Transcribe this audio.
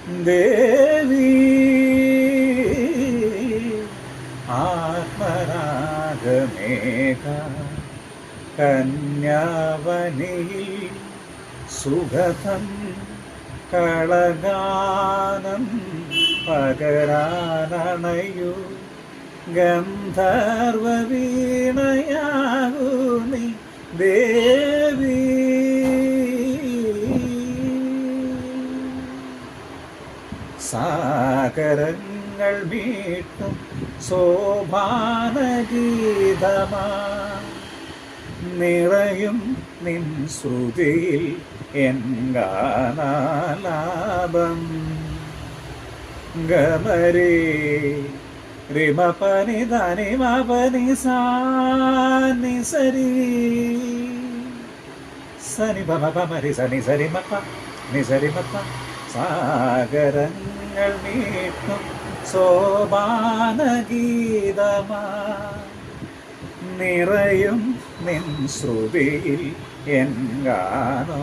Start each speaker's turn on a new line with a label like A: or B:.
A: ദേവി ആത്മരാഗമേഘ കന്യാവനിയിൽ സുഗതം കളഗാനം പകരാനണയു ഗന്ധർവവീണയാകൂ നീ ദേവി. സാഗരങ്ങൾ മീട്ടും സോപാനഗീതമാ നിറയും നിൻ ശ്രുതിയിൽ എൻ ഗാനാലാപം. ഗമരേ റിമപനി ധനി മപനി സാനി സരി സനി പമ പമരി സനി സരി മപ്പ നിസരി മപ്പ. സാഗരങ്ങൾ മീട്ടും സോപാനഗീതമാ നിറയും നിൻ ശ്രുതിയിൽ എൻ ഗാനാലാപം.